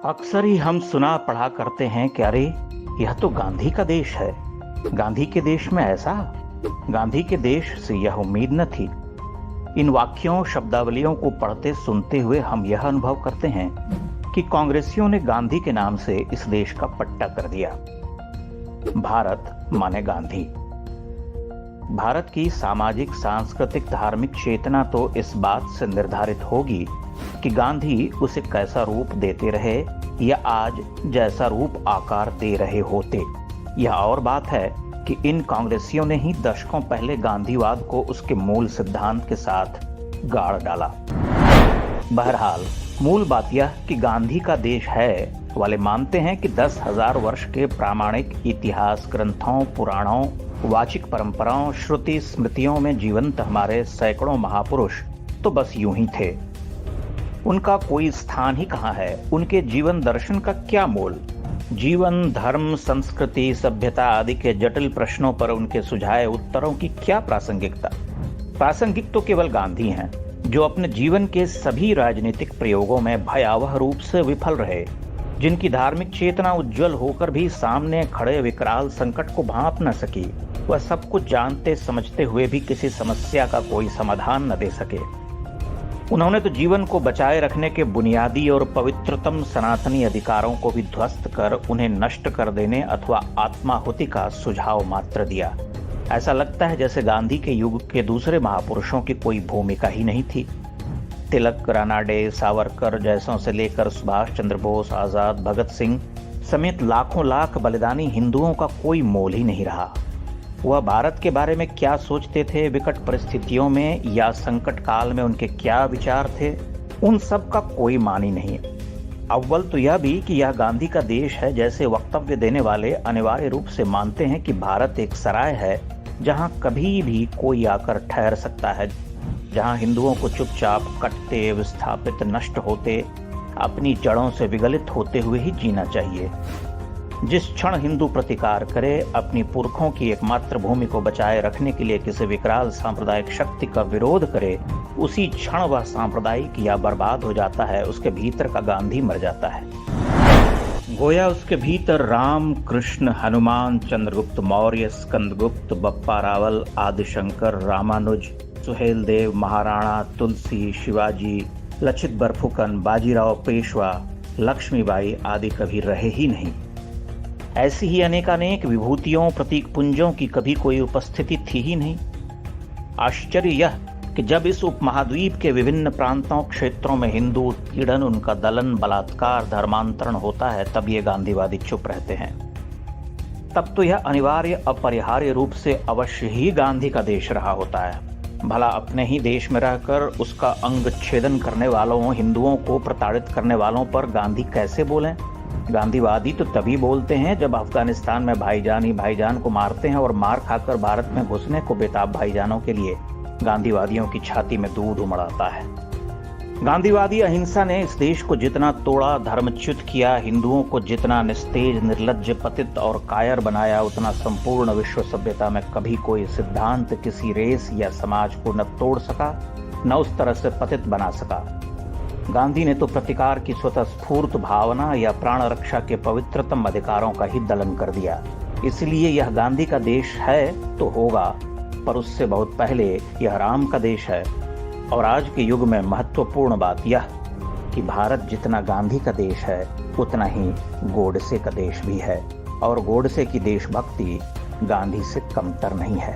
अक्सर ही हम सुना पढ़ा करते हैं कि अरे यह तो गांधी का देश है। गांधी के देश में ऐसा, गांधी के देश से यह उम्मीद न थी। इन वाक्यों शब्दावलियों को पढ़ते सुनते हुए हम यह अनुभव करते हैं कि कांग्रेसियों ने गांधी के नाम से इस देश का पट्टा कर दिया। भारत माने गांधी। भारत की सामाजिक, सांस्कृतिक, धार्मिक चेतना तो इस बात से निर्धारित होगी कि गांधी उसे कैसा रूप देते रहे या आज जैसा रूप आकार दे रहे होते। यह और बात है कि इन कांग्रेसियों ने ही दशकों पहले गांधीवाद को उसके मूल सिद्धांत के साथ गाड़ डाला। बहरहाल मूल बात यह कि गांधी का देश है वाले मानते हैं कि 10,000 वर्ष के प्रामाणिक इतिहास ग्रंथों, पुराणों, वाचिक परंपराओं, श्रुति स्मृतियों में जीवंत हमारे सैकड़ों महापुरुष तो बस यूं ही थे। उनका कोई स्थान ही कहाँ है? उनके जीवन दर्शन का क्या मोल? जीवन, धर्म, संस्कृति, सभ्यता आदि के जटिल प्रश्नों पर उनके सुझाए उत्तरों की क्या प्रासंगिकता? प्रासंगिक तो केवल गांधी हैं, जो अपने जीवन के सभी राजनीतिक प्रयोगों में भयावह रूप से विफल रहे, जिनकी धार्मिक चेतना उज्जवल होकर भी सामने खड़े विकराल संकट को भांप न सकी। वह सब कुछ जानते समझते हुए भी किसी समस्या का कोई समाधान न दे सके। उन्होंने तो जीवन को बचाए रखने के बुनियादी और पवित्रतम सनातनी अधिकारों को भी ध्वस्त कर उन्हें नष्ट कर देने अथवा आत्माहुति का सुझाव मात्र दिया। ऐसा लगता है जैसे गांधी के युग के दूसरे महापुरुषों की कोई भूमिका ही नहीं थी। तिलक, रानाडे, सावरकर जैसों से लेकर सुभाष चंद्र बोस, आजाद, भगत सिंह समेत लाखों लाख बलिदानी हिंदुओं का कोई मोल ही नहीं रहा। वह भारत के बारे में क्या सोचते थे, विकट परिस्थितियों में या संकट काल में उनके क्या विचार थे, उन सब का कोई मान ही नहीं। अव्वल तो यह भी कि यह गांधी का देश है जैसे वक्तव्य देने वाले अनिवार्य रूप से मानते हैं कि भारत एक सराय है जहां कभी भी कोई आकर ठहर सकता है, जहां हिंदुओं को चुपचाप कटते, विस्थापित, नष्ट होते, अपनी जड़ों से विगलित होते हुए ही जीना चाहिए। जिस क्षण हिंदू प्रतिकार करे, अपनी पुरखों की एकमात्र भूमि को बचाए रखने के लिए किसी विकराल सांप्रदायिक शक्ति का विरोध करे, उसी क्षण वह सांप्रदायिक या बर्बाद हो जाता है। उसके भीतर का गांधी मर जाता है। गोया उसके भीतर राम, कृष्ण, हनुमान, चंद्रगुप्त मौर्य, स्कंदगुप्त, बप्पा रावल, आदिशंकर, रामानुज, सुहेल देव, महाराणा, तुलसी, शिवाजी, लचित बरफुकन, बाजीराव पेशवा, लक्ष्मीबाई आदि कभी रहे ही नहीं। ऐसी ही अनेकानेक विभूतियों, प्रतीक पुंजों की कभी कोई उपस्थिति थी ही नहीं। आश्चर्य यह कि जब इस उपमहाद्वीप के विभिन्न प्रांतों, क्षेत्रों में हिंदू उत्पीड़न, उनका दलन, बलात्कार, धर्मांतरण होता है, तब ये गांधीवादी चुप रहते हैं। तब तो यह अनिवार्य, अपरिहार्य रूप से अवश्य ही गांधी का देश रहा होता है। भला अपने ही देश में रहकर उसका अंग छेदन करने वालों, हिंदुओं को प्रताड़ित करने वालों पर गांधी कैसे बोलें? गांधीवादी तो तभी बोलते हैं जब अफगानिस्तान में भाईजान ही भाईजान को मारते हैं और मार खाकर भारत में घुसने को बेताब भाईजानों के लिए गांधीवादियों की छाती में दूध उमड़ाता है। गांधीवादी अहिंसा ने इस देश को जितना तोड़ा, धर्मच्युत किया, हिंदुओं को जितना निस्तेज, निर्लज्ज, पतित और कायर बनाया, उतना संपूर्ण विश्व सभ्यता में कभी कोई सिद्धांत किसी रेस या समाज को न तोड़ सका, न उस तरह से पतित बना सका। गांधी ने तो प्रतिकार की स्वतः स्फूर्त भावना या प्राण रक्षा के पवित्रतम अधिकारों का ही दलन कर दिया। इसलिए यह गांधी का देश है तो होगा, पर उससे बहुत पहले यह राम का देश है। और आज के युग में महत्वपूर्ण बात यह कि भारत जितना गांधी का देश है, उतना ही गोडसे का देश भी है, और गोडसे की देशभक्ति गांधी से कमतर नहीं है।